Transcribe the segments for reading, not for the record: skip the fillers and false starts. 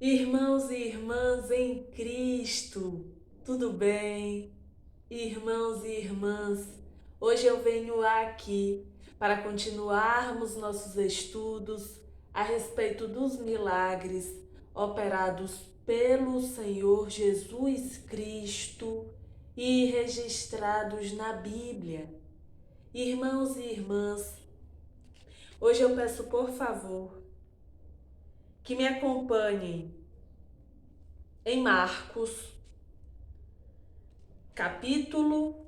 Irmãos e irmãs em Cristo, tudo bem? Irmãos e irmãs, hoje eu venho aqui para continuarmos nossos estudos a respeito dos milagres operados pelo Senhor Jesus Cristo e registrados na Bíblia. Irmãos e irmãs, hoje eu peço por favor que me acompanhem em Marcos, capítulo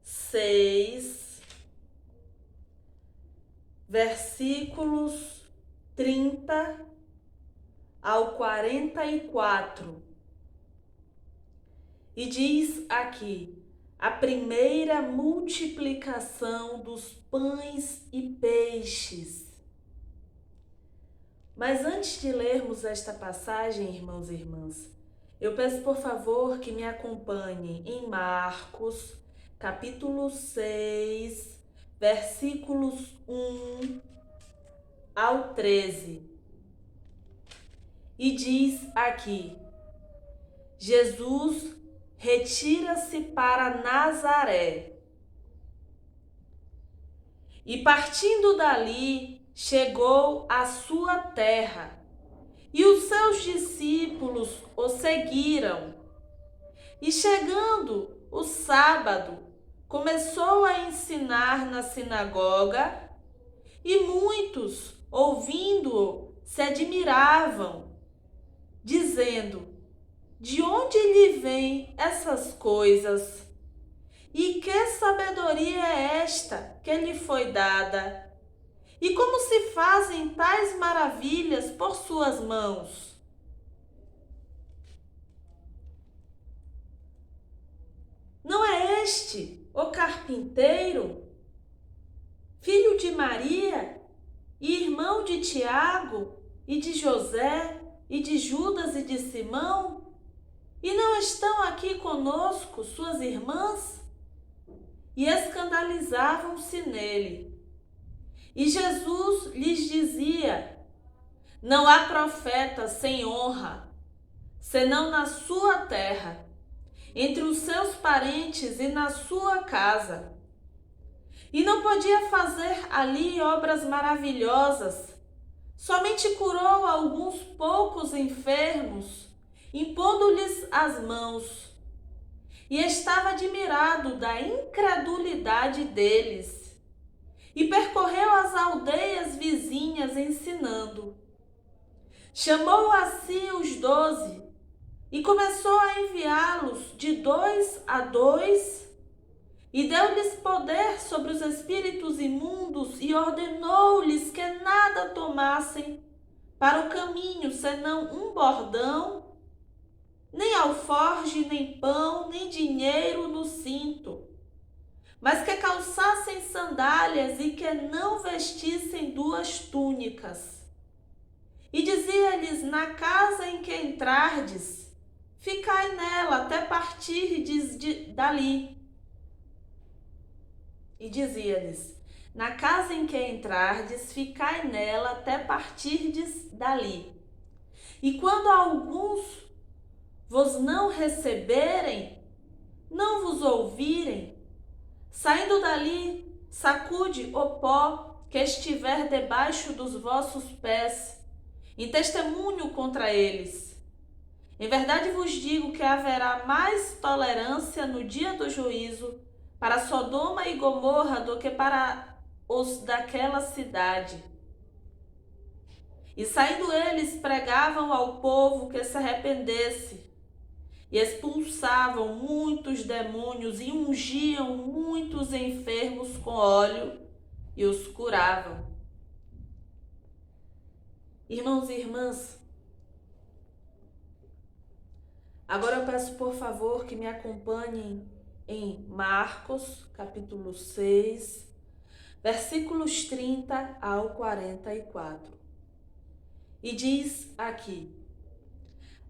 6, versículos 30 ao 44. E diz aqui: a primeira multiplicação dos pães e peixes. Mas antes de lermos esta passagem, irmãos e irmãs, eu peço por favor que me acompanhem em Marcos, capítulo 6, versículos 1 ao 13. E diz aqui: Jesus retira-se para Nazaré. E partindo dali, chegou à sua terra, e os seus discípulos o seguiram. E chegando o sábado, começou a ensinar na sinagoga, e muitos, ouvindo-o, se admiravam, dizendo: de onde lhe vêm essas coisas? E que sabedoria é esta que lhe foi dada? E como se fazem tais maravilhas por suas mãos? Não é este o carpinteiro, filho de Maria, e irmão de Tiago, e de José, e de Judas e de Simão? E não estão aqui conosco suas irmãs? E escandalizavam-se nele. E Jesus lhes dizia: não há profeta sem honra, senão na sua terra, entre os seus parentes e na sua casa. E não podia fazer ali obras maravilhosas, somente curou alguns poucos enfermos, impondo-lhes as mãos. E estava admirado da incredulidade deles. E percorreu as aldeias vizinhas ensinando. Chamou a si os 12 e começou a enviá-los de 2 a 2, e deu-lhes poder sobre os espíritos imundos e ordenou-lhes que nada tomassem para o caminho, senão um bordão, nem alforge, nem pão, nem dinheiro no cinto, mas que calçassem sandálias e que não vestissem 2 túnicas. E dizia-lhes: na casa em que entrardes, ficai nela até partirdes dali. E dizia-lhes: na casa em que entrardes, ficai nela até partirdes dali. E quando alguns vos não receberem, não vos ouvirem, saindo dali, sacude o pó que estiver debaixo dos vossos pés, em testemunho contra eles. Em verdade vos digo que haverá mais tolerância no dia do juízo para Sodoma e Gomorra do que para os daquela cidade. E saindo eles, pregavam ao povo que se arrependesse, e expulsavam muitos demônios e ungiam muitos enfermos com óleo e os curavam. Irmãos e irmãs, agora eu peço por favor que me acompanhem em Marcos, capítulo 6, versículos 30 ao 44. E diz aqui: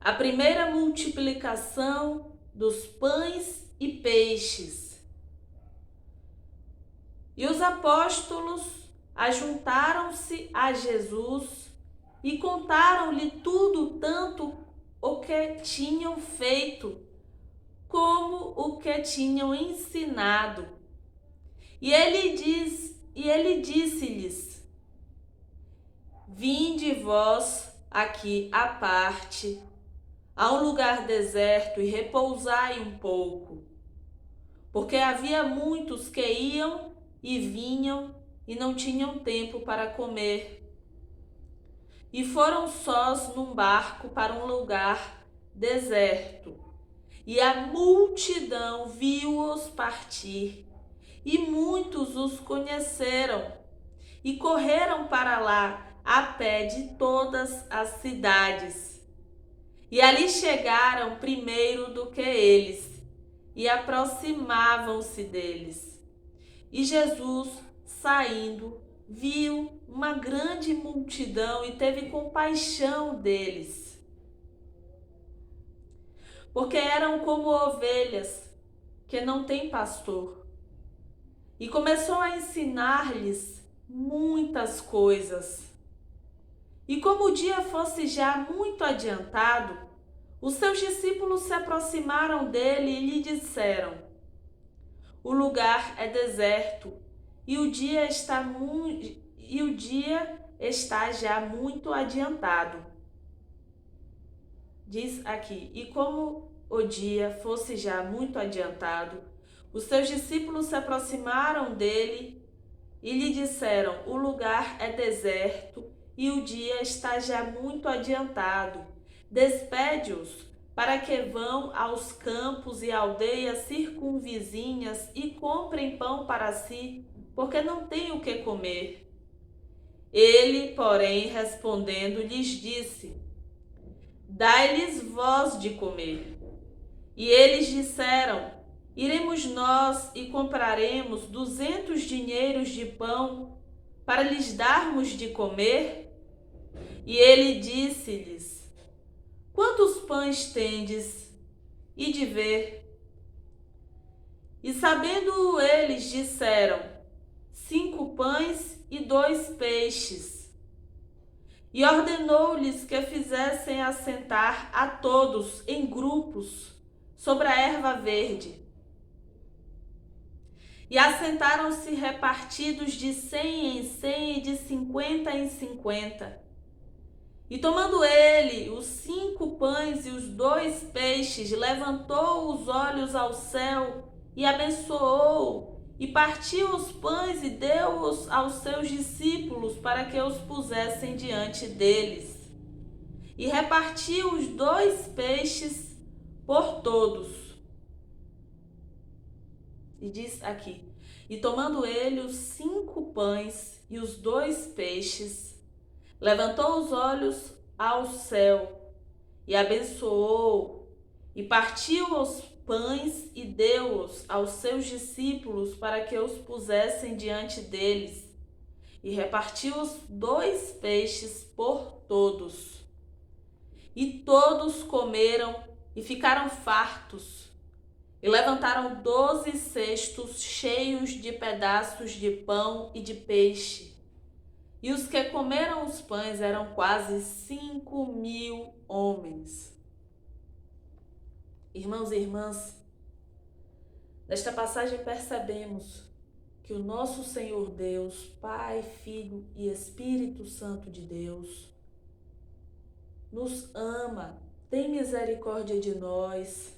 a primeira multiplicação dos pães e peixes. E os apóstolos ajuntaram-se a Jesus e contaram-lhe tudo, tanto o que tinham feito como o que tinham ensinado. E ele disse-lhes: Vinde vós aqui à parte, a um lugar deserto, e repousai um pouco. Porque havia muitos que iam e vinham e não tinham tempo para comer. E foram sós num barco para um lugar deserto. E a multidão viu-os partir, e muitos os conheceram, e correram para lá a pé de todas as cidades. E ali chegaram primeiro do que eles, e aproximavam-se deles. E Jesus, saindo, viu uma grande multidão e teve compaixão deles, porque eram como ovelhas que não têm pastor. E começou a ensinar-lhes muitas coisas. E como o dia fosse já muito adiantado, os seus discípulos se aproximaram dele e lhe disseram: O lugar é deserto e o dia está já muito adiantado. Diz aqui: E como o dia fosse já muito adiantado, os seus discípulos se aproximaram dele e lhe disseram: O lugar é deserto e o dia está já muito adiantado. Despede-os para que vão aos campos e aldeias circunvizinhas e comprem pão para si, porque não têm o que comer. Ele, porém, respondendo, lhes disse: Dai-lhes vós de comer. E eles disseram: Iremos nós e compraremos 200 dinheiros de pão para lhes darmos de comer? E ele disse-lhes: Quantos pães tendes? E de ver. E sabendo eles, disseram: 5 pães e 2 peixes. E ordenou-lhes que fizessem assentar a todos em grupos sobre a erva verde. E assentaram-se repartidos de 100 em 100 e de 50 em 50. E tomando ele os 5 pães e os 2 peixes, levantou os olhos ao céu e abençoou, e partiu os pães e deu-os aos seus discípulos para que os pusessem diante deles. E repartiu os 2 peixes por todos. E diz aqui: E tomando ele os 5 pães e os 2 peixes, levantou os olhos ao céu e abençoou, e partiu os pães e deu-os aos seus discípulos para que os pusessem diante deles. E repartiu os 2 peixes por todos. E todos comeram e ficaram fartos. E levantaram 12 cestos cheios de pedaços de pão e de peixe. E os que comeram os pães eram quase 5.000 homens. Irmãos e irmãs, nesta passagem percebemos que o nosso Senhor Deus, Pai, Filho e Espírito Santo de Deus, nos ama, tem misericórdia de nós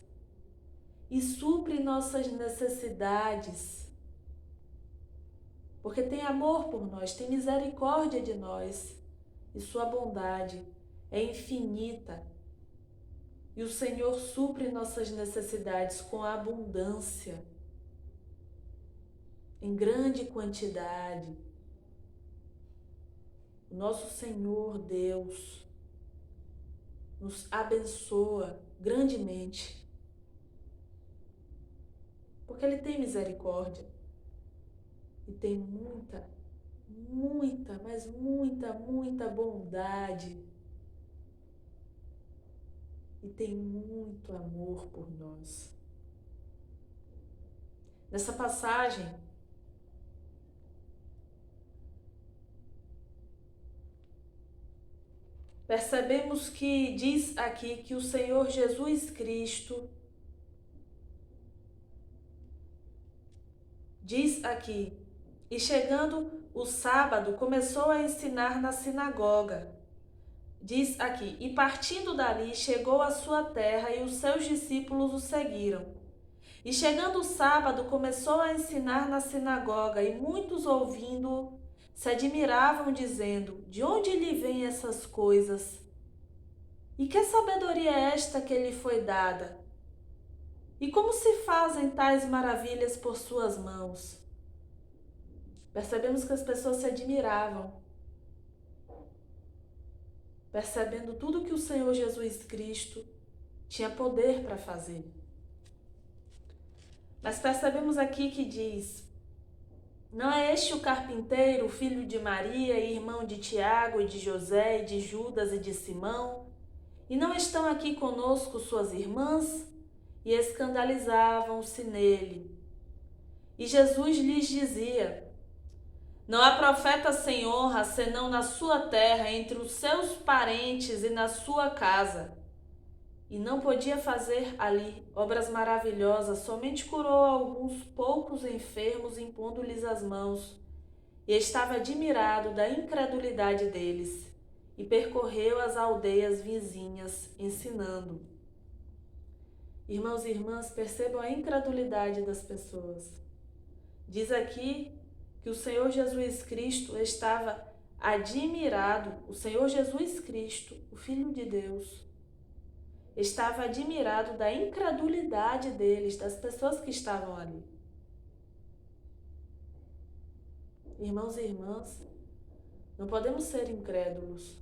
e supre nossas necessidades, porque tem amor por nós, tem misericórdia de nós, e sua bondade é infinita. E o Senhor supre nossas necessidades com abundância, em grande quantidade. O nosso Senhor Deus nos abençoa grandemente, porque Ele tem misericórdia e tem muita, mas muita bondade e tem muito amor por nós. Nessa passagem, percebemos que diz aqui que o Senhor Jesus Cristo diz aqui, e chegando o sábado, começou a ensinar na sinagoga. Diz aqui, e partindo dali, chegou à sua terra e os seus discípulos o seguiram. E chegando o sábado, começou a ensinar na sinagoga, e muitos ouvindo-o se admiravam, dizendo, de onde lhe vêm essas coisas? E que sabedoria é esta que lhe foi dada? E como se fazem tais maravilhas por suas mãos? Percebemos que as pessoas se admiravam, percebendo tudo que o Senhor Jesus Cristo tinha poder para fazer. Mas percebemos aqui que diz, não é este o carpinteiro, filho de Maria, irmão de Tiago e de José e de Judas e de Simão? E não estão aqui conosco suas irmãs? E escandalizavam-se nele. E Jesus lhes dizia, não há profeta sem honra, senão na sua terra, entre os seus parentes e na sua casa. E não podia fazer ali obras maravilhosas, somente curou alguns poucos enfermos, impondo-lhes as mãos. E estava admirado da incredulidade deles, e percorreu as aldeias vizinhas, ensinando. Irmãos e irmãs, percebam a incredulidade das pessoas. Diz aqui que o Senhor Jesus Cristo estava admirado, o Senhor Jesus Cristo, o Filho de Deus, estava admirado da incredulidade deles, das pessoas que estavam ali. Irmãos e irmãs, não podemos ser incrédulos.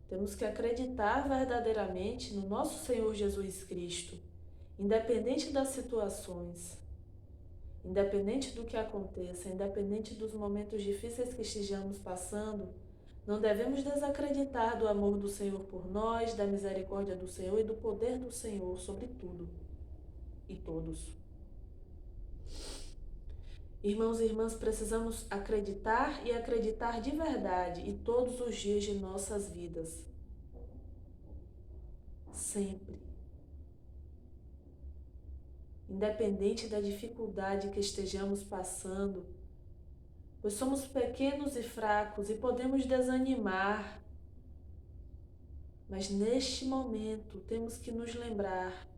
Temos que acreditar verdadeiramente no nosso Senhor Jesus Cristo, independente das situações, independente do que aconteça, independente dos momentos difíceis que estejamos passando, não devemos desacreditar do amor do Senhor por nós, da misericórdia do Senhor e do poder do Senhor sobre tudo e todos. Irmãos e irmãs, precisamos acreditar e acreditar de verdade e todos os dias de nossas vidas. Sempre. Independente da dificuldade que estejamos passando, pois somos pequenos e fracos e podemos desanimar. Mas neste momento temos que nos lembrar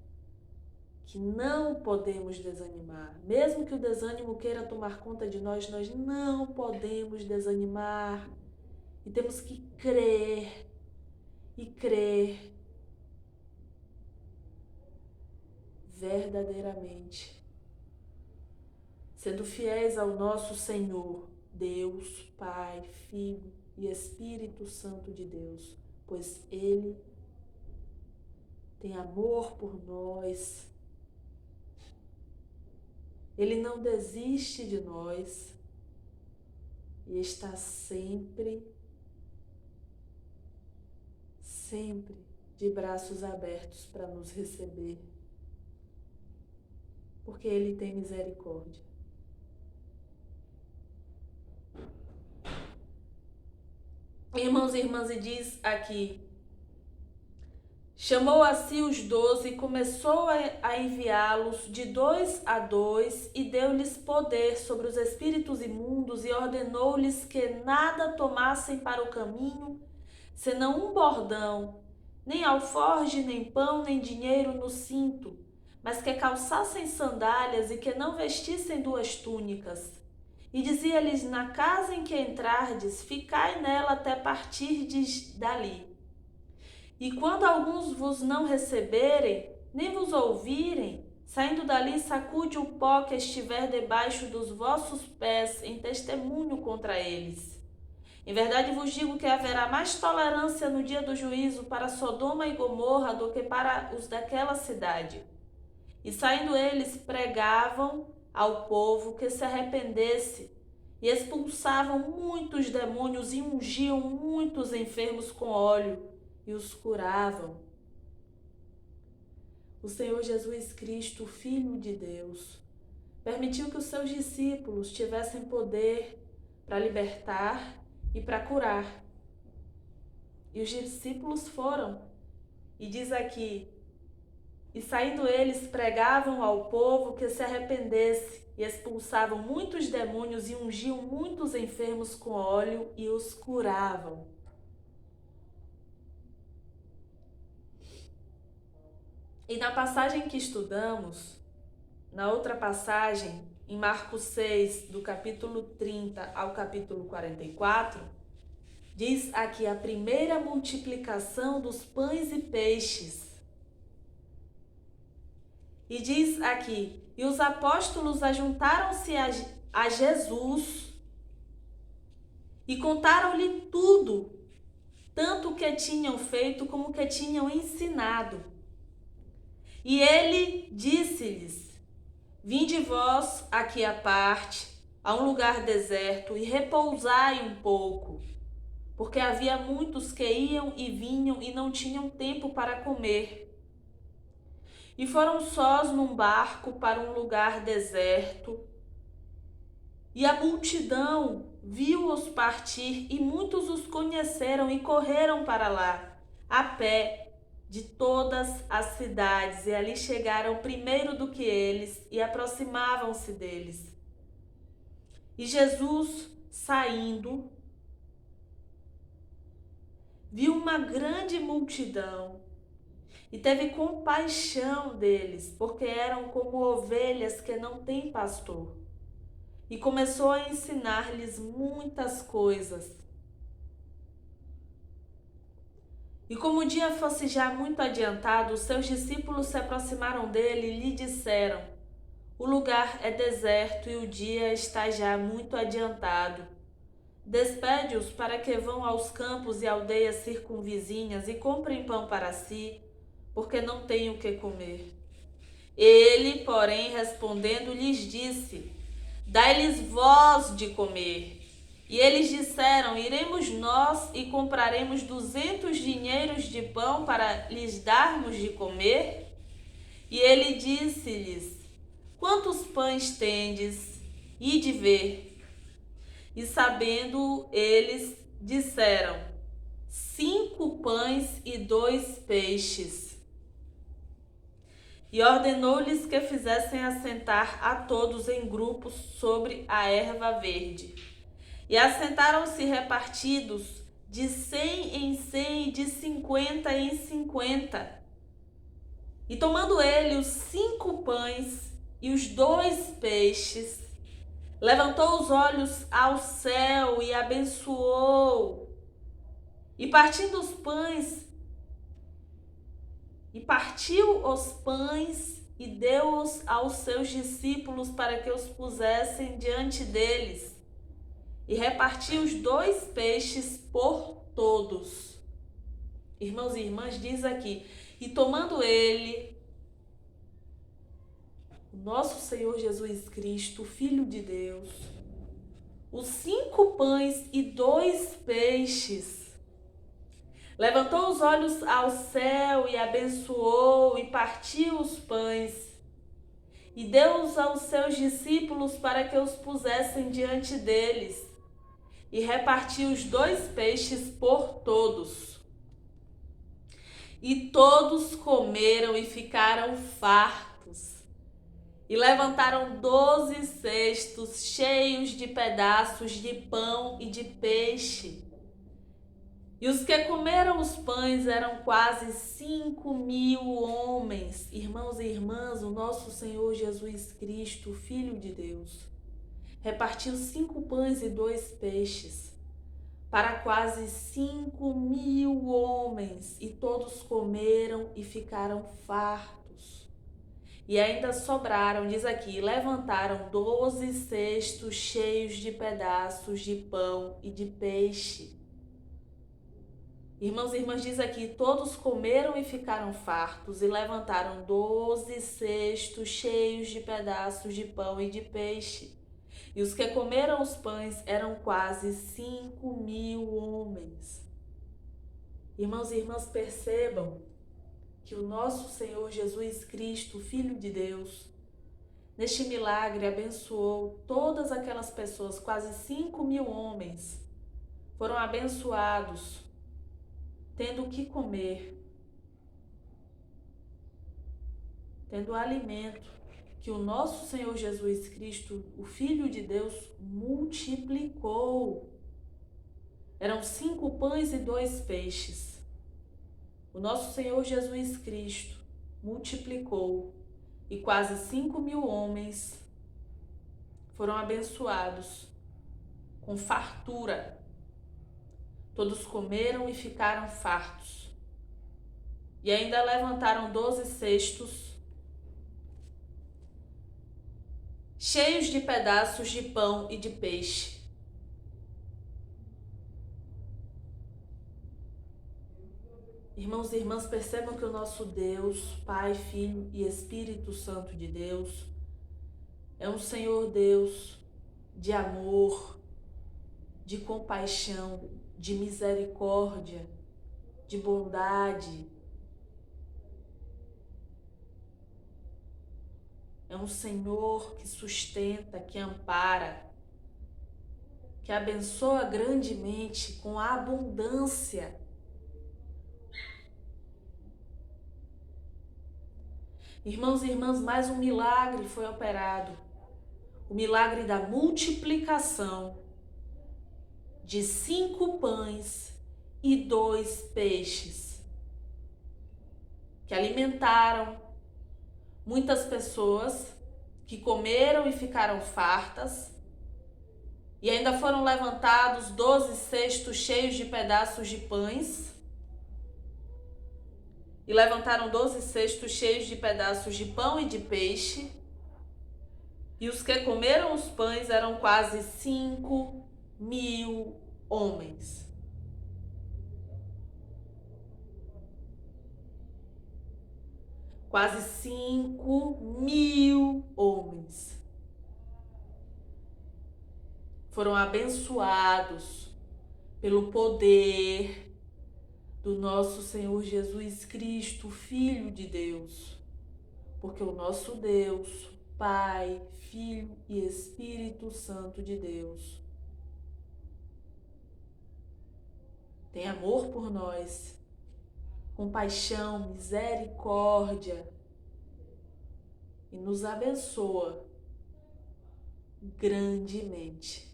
que não podemos desanimar. Mesmo que o desânimo queira tomar conta de nós, nós não podemos desanimar. E temos que crer e crer verdadeiramente, sendo fiéis ao nosso Senhor, Deus, Pai, Filho e Espírito Santo de Deus, pois Ele tem amor por nós. Ele não desiste de nós e está sempre de braços abertos para nos receber, porque Ele tem misericórdia. Irmãos e irmãs, e diz aqui, chamou a si os 12 e começou a enviá-los de 2 a 2 e deu-lhes poder sobre os espíritos imundos e ordenou-lhes que nada tomassem para o caminho, senão um bordão, nem alforge, nem pão, nem dinheiro no cinto, mas que calçassem sandálias e que não vestissem 2 túnicas. E dizia-lhes, na casa em que entrardes, ficai nela até partirdes dali. E quando alguns vos não receberem, nem vos ouvirem, saindo dali sacude o pó que estiver debaixo dos vossos pés em testemunho contra eles. Em verdade vos digo que haverá mais tolerância no dia do juízo para Sodoma e Gomorra do que para os daquela cidade. E saindo eles, pregavam ao povo que se arrependesse, e expulsavam muitos demônios e ungiam muitos enfermos com óleo, e os curavam. O Senhor Jesus Cristo, Filho de Deus, permitiu que os seus discípulos tivessem poder para libertar e para curar. E os discípulos foram. E diz aqui: e saindo eles, pregavam ao povo que se arrependesse, e expulsavam muitos demônios e ungiam muitos enfermos com óleo e os curavam. E na passagem que estudamos, na outra passagem, em Marcos 6, do capítulo 30 ao capítulo 44, diz aqui a primeira multiplicação dos pães e peixes. E diz aqui: e os apóstolos ajuntaram-se a Jesus e contaram-lhe tudo, tanto o que tinham feito como o que tinham ensinado. E ele disse-lhes: vinde vós aqui à parte, a um lugar deserto, e repousai um pouco, porque havia muitos que iam e vinham e não tinham tempo para comer. E foram sós num barco para um lugar deserto, e a multidão viu-os partir, e muitos os conheceram e correram para lá, a pé, de todas as cidades, e ali chegaram primeiro do que eles, e aproximavam-se deles. E Jesus, saindo, viu uma grande multidão, e teve compaixão deles, porque eram como ovelhas que não têm pastor. E começou a ensinar-lhes muitas coisas. E como o dia fosse já muito adiantado, os seus discípulos se aproximaram dele e lhe disseram: o lugar é deserto e o dia está já muito adiantado. Despede-os para que vão aos campos e aldeias circunvizinhas e comprem pão para si, porque não têm o que comer. Ele, porém, respondendo, lhes disse: dai-lhes vós de comer. E eles disseram: iremos nós e compraremos 200 dinheiros de pão para lhes darmos de comer? E ele disse-lhes: quantos pães tendes? Ide ver. E sabendo eles, disseram: 5 pães e 2 peixes. E ordenou-lhes que fizessem assentar a todos em grupos sobre a erva verde. E assentaram-se repartidos de 100 em 100 e de 50 em 50. E tomando ele os 5 pães e os 2 peixes, levantou os olhos ao céu e abençoou. E partiu os pães e deu-os aos seus discípulos para que os pusessem diante deles. E repartiu os 2 peixes por todos. Irmãos e irmãs, diz aqui: e tomando ele, o nosso Senhor Jesus Cristo, Filho de Deus, os 5 pães e 2 peixes, levantou os olhos ao céu e abençoou e partiu os pães e deu-os aos seus discípulos para que os pusessem diante deles, e repartiu os 2 peixes por todos. E todos comeram e ficaram fartos, e levantaram 12 cestos cheios de pedaços de pão e de peixe. E os que comeram os pães eram quase 5.000 homens. Irmãos e irmãs, o nosso Senhor Jesus Cristo, Filho de Deus, repartiu 5 pães e 2 peixes para quase 5.000 homens, e todos comeram e ficaram fartos. E ainda sobraram, diz aqui, levantaram 12 cestos cheios de pedaços de pão e de peixe. Irmãos e irmãs, diz aqui, todos comeram e ficaram fartos, e levantaram 12 cestos cheios de pedaços de pão e de peixe. E os que comeram os pães eram quase 5.000 homens. Irmãos e irmãs, percebam que o nosso Senhor Jesus Cristo, Filho de Deus, neste milagre abençoou todas aquelas pessoas, quase 5.000 homens foram abençoados tendo o que comer, tendo alimento que o nosso Senhor Jesus Cristo, o Filho de Deus, multiplicou. Eram 5 pães e 2 peixes. O nosso Senhor Jesus Cristo multiplicou e quase 5.000 homens foram abençoados com fartura. Todos comeram e ficaram fartos. E ainda levantaram 12 cestos cheios de pedaços de pão e de peixe. Irmãos e irmãs, percebam que o nosso Deus, Pai, Filho e Espírito Santo de Deus, é um Senhor Deus de amor, de compaixão, de misericórdia, de bondade. É um Senhor que sustenta, que ampara, que abençoa grandemente com a abundância. Irmãos e irmãs, mais um milagre foi operado. O milagre da multiplicação de 5 pães e 2 peixes, que alimentaram muitas pessoas, que comeram e ficaram fartas, e ainda foram levantados 12 cestos cheios de pedaços de pães, e levantaram 12 cestos cheios de pedaços de pão e de peixe, e os que comeram os pães eram quase 5.000 homens. Quase 5.000 homens foram abençoados pelo poder do nosso Senhor Jesus Cristo, Filho de Deus. Porque o nosso Deus, Pai, Filho e Espírito Santo de Deus, tem amor por nós, compaixão, misericórdia, e nos abençoa grandemente.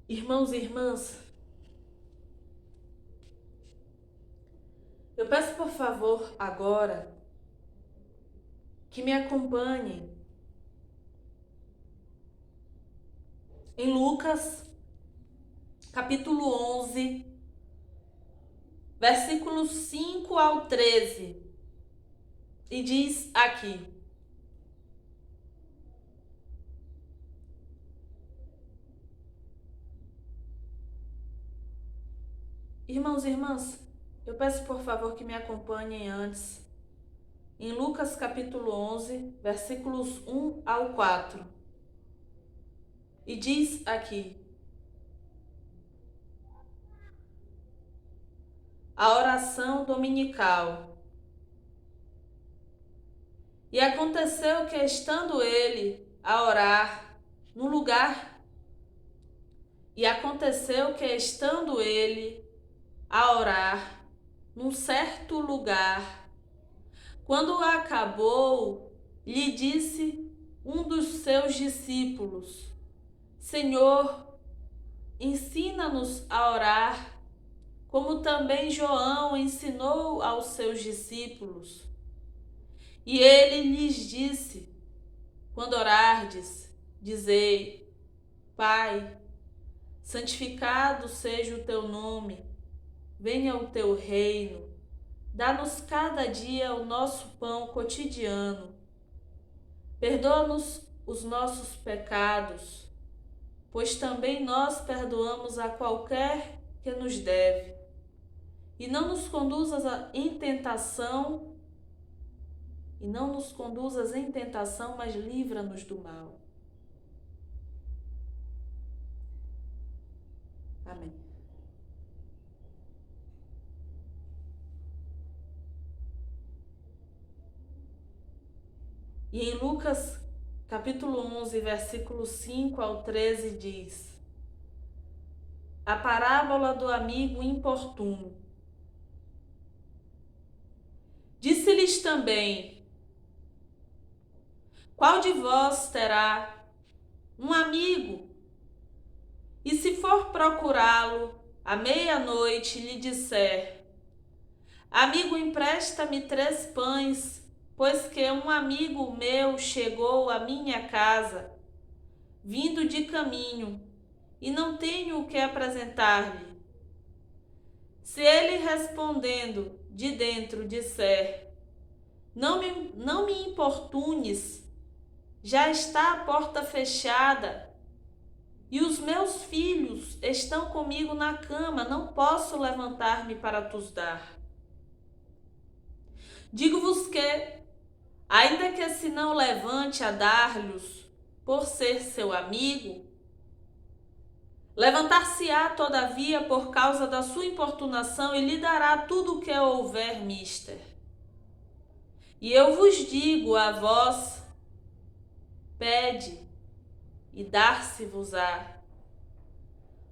Irmãos e irmãs, eu peço por favor agora que me acompanhem em Lucas, capítulo 11, versículos 5 ao 13, e diz aqui: Irmãos e irmãs, eu peço por favor que me acompanhem antes, em Lucas capítulo 11, versículos 1 ao 4, e diz aqui: a oração dominical. E aconteceu que, estando ele a orar num lugar, num certo lugar, quando acabou, lhe disse um dos seus discípulos: Senhor, ensina-nos a orar, como também João ensinou aos seus discípulos. E ele lhes disse: quando orardes, dizei: Pai, santificado seja o teu nome, venha o teu reino, dá-nos cada dia o nosso pão cotidiano. Perdoa-nos os nossos pecados, pois também nós perdoamos a qualquer que nos deve. E não nos conduzas em tentação, mas livra-nos do mal. Amém. E em Lucas capítulo 11, versículo 5 ao 13 diz: a parábola do amigo importuno. Disse-lhes também: qual de vós terá um amigo, e se for procurá-lo à meia-noite lhe disser: amigo, empresta-me 3 pães, pois que um amigo meu chegou à minha casa, vindo de caminho, e não tenho o que apresentar-lhe. Se ele respondendo de dentro disser: não me importunes, já está a porta fechada, e os meus filhos estão comigo na cama, não posso levantar-me para tos dar. Digo-vos que, ainda que se não levante a dar-lhes por ser seu amigo, levantar-se-á todavia por causa da sua importunação e lhe dará tudo o que houver mister. E eu vos digo a vós: pede e dar-se-vos-á.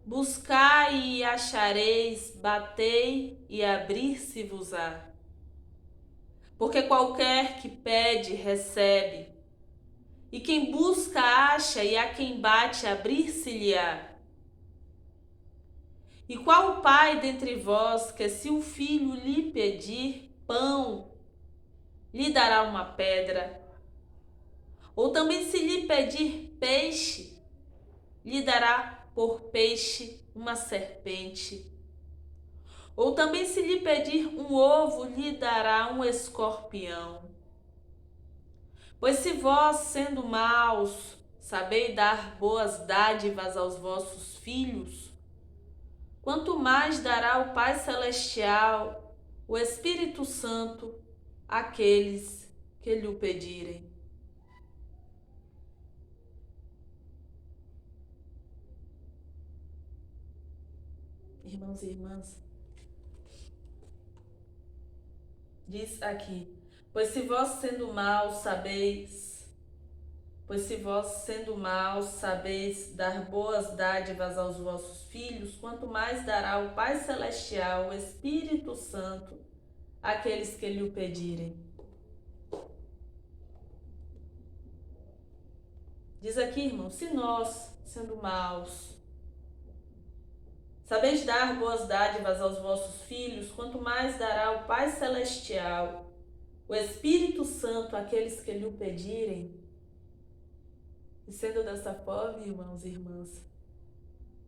Buscai e achareis, batei e abrir-se-vos-á. Porque qualquer que pede, recebe, e quem busca, acha, e a quem bate, abrir-se-lhe-á. E qual pai dentre vós que, se o filho lhe pedir pão, lhe dará uma pedra? Ou também, se lhe pedir peixe, lhe dará por peixe uma serpente? Ou também, se lhe pedir um ovo, lhe dará um escorpião? Pois se vós, sendo maus, sabeis dar boas dádivas aos vossos filhos, quanto mais dará o Pai Celestial, o Espírito Santo, àqueles que lhe o pedirem. Irmãos e irmãs, diz aqui: Pois se vós sendo maus sabeis dar boas dádivas aos vossos filhos, quanto mais dará o Pai Celestial, o Espírito Santo, àqueles que lhe o pedirem. Diz aqui, irmão, se nós, sendo maus, sabeis dar boas dádivas aos vossos filhos, quanto mais dará o Pai Celestial, o Espírito Santo, àqueles que lhe o pedirem. E sendo dessa forma, irmãos e irmãs,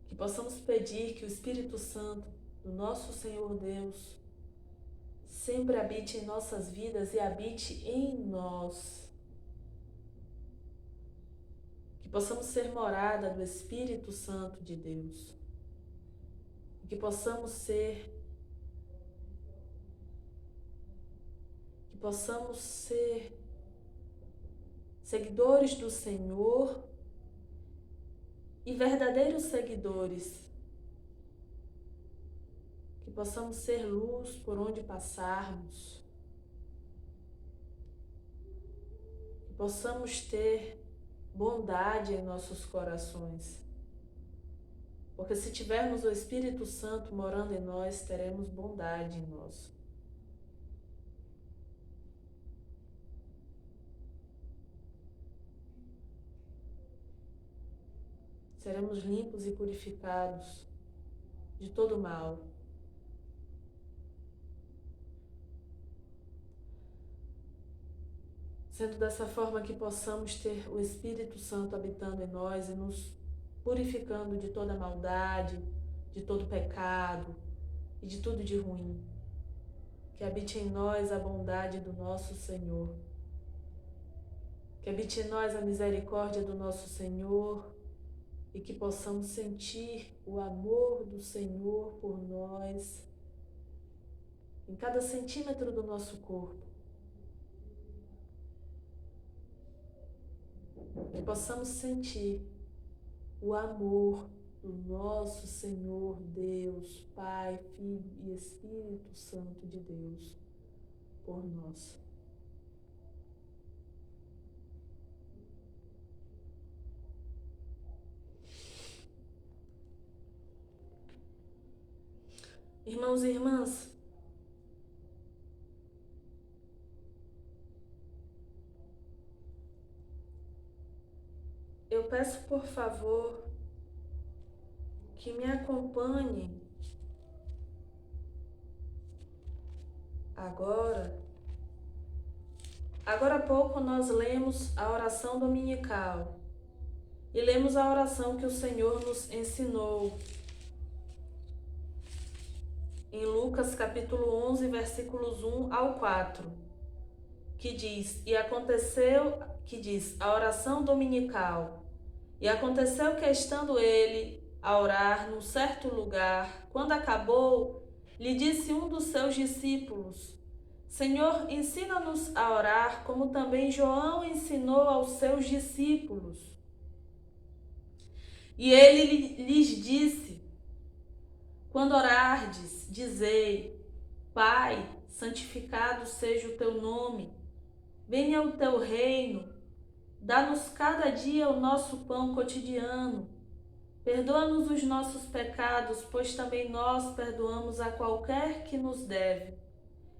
que possamos pedir que o Espírito Santo do nosso Senhor Deus sempre habite em nossas vidas e habite em nós. Que possamos ser morada do Espírito Santo de Deus. Que possamos ser seguidores do Senhor e verdadeiros seguidores. Que possamos ser luz por onde passarmos. Que possamos ter bondade em nossos corações. Porque se tivermos o Espírito Santo morando em nós, teremos bondade em nós. Seremos limpos e purificados de todo mal. Sendo dessa forma que possamos ter o Espírito Santo habitando em nós e nos purificando de toda maldade, de todo pecado e de tudo de ruim. Que habite em nós a bondade do nosso Senhor. Que habite em nós a misericórdia do nosso Senhor e que possamos sentir o amor do Senhor por nós em cada centímetro do nosso corpo. Que possamos sentir o amor do nosso Senhor Deus, Pai, Filho e Espírito Santo de Deus por nós. Irmãos e irmãs, eu peço por favor que me acompanhe agora. Agora há pouco nós lemos a oração dominical e lemos a oração que o Senhor nos ensinou em Lucas capítulo 11, versículos 1 ao 4, que diz, a oração dominical. E aconteceu que, estando ele a orar num certo lugar, quando acabou, lhe disse um dos seus discípulos: Senhor, ensina-nos a orar, como também João ensinou aos seus discípulos. E ele lhes disse: Quando orardes, dizei: Pai, santificado seja o teu nome, venha o teu reino, dá-nos cada dia o nosso pão cotidiano. Perdoa-nos os nossos pecados, pois também nós perdoamos a qualquer que nos deve.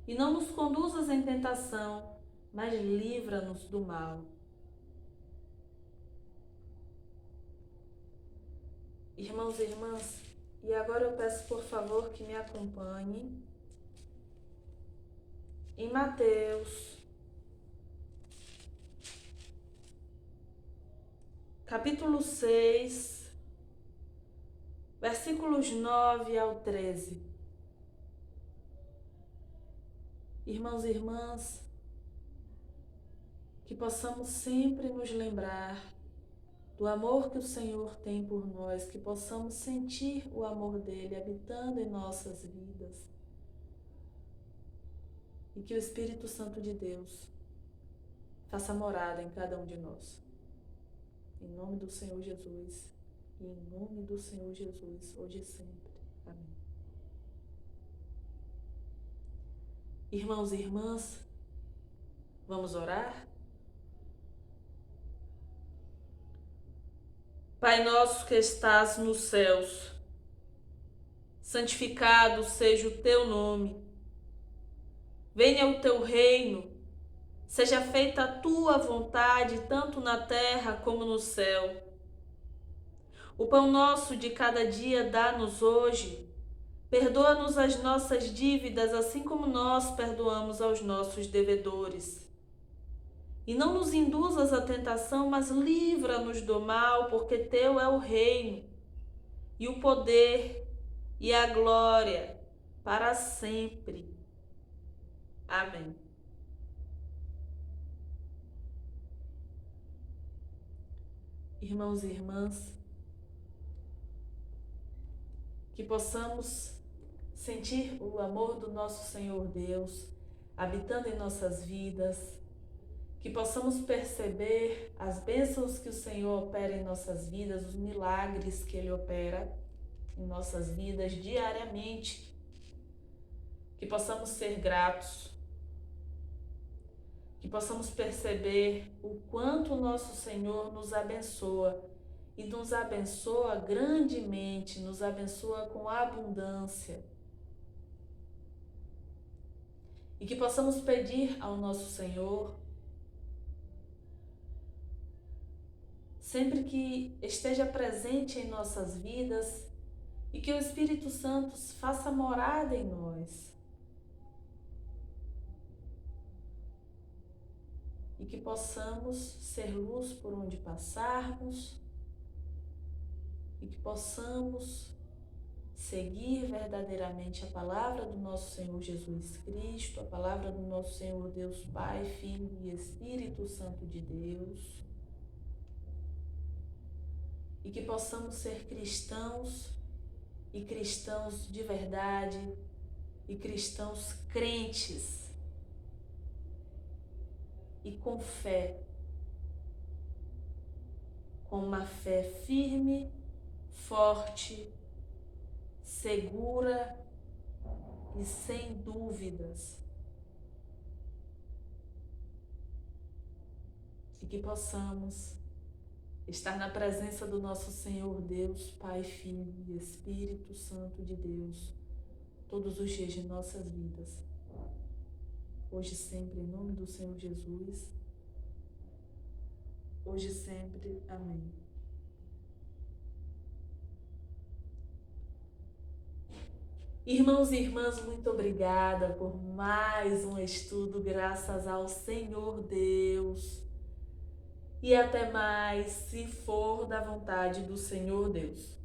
E não nos conduzas em tentação, mas livra-nos do mal. Irmãos e irmãs, e agora eu peço por favor que me acompanhe em Mateus, capítulo 6, versículos 9 ao 13. Irmãos e irmãs, que possamos sempre nos lembrar do amor que o Senhor tem por nós, que possamos sentir o amor dele habitando em nossas vidas. E que o Espírito Santo de Deus faça morada em cada um de nós. Em nome do Senhor Jesus, e em nome do Senhor Jesus, hoje e sempre. Amém. Irmãos e irmãs, vamos orar? Pai nosso que estás nos céus, santificado seja o teu nome. Venha o teu reino, seja feita a tua vontade, tanto na terra como no céu. O pão nosso de cada dia dá-nos hoje. Perdoa-nos as nossas dívidas, assim como nós perdoamos aos nossos devedores. E não nos induzas à tentação, mas livra-nos do mal, porque teu é o reino, e o poder, e a glória, para sempre. Amém. Irmãos e irmãs, que possamos sentir o amor do nosso Senhor Deus habitando em nossas vidas, que possamos perceber as bênçãos que o Senhor opera em nossas vidas, os milagres que Ele opera em nossas vidas diariamente, que possamos ser gratos, que possamos perceber o quanto o nosso Senhor nos abençoa, e nos abençoa grandemente, nos abençoa com abundância. E que possamos pedir ao nosso Senhor, sempre que esteja presente em nossas vidas, e que o Espírito Santo faça morada em nós. E que possamos ser luz por onde passarmos, e que possamos seguir verdadeiramente a palavra do nosso Senhor Jesus Cristo, a palavra do nosso Senhor Deus Pai, Filho e Espírito Santo de Deus. E que possamos ser cristãos, e cristãos de verdade, e cristãos crentes, e com fé, com uma fé firme, forte, segura e sem dúvidas. E que possamos estar na presença do nosso Senhor Deus, Pai, Filho e Espírito Santo de Deus, todos os dias de nossas vidas. Hoje e sempre, em nome do Senhor Jesus. Hoje e sempre. Amém. Irmãos e irmãs, muito obrigada por mais um estudo, graças ao Senhor Deus. E até mais, se for da vontade do Senhor Deus.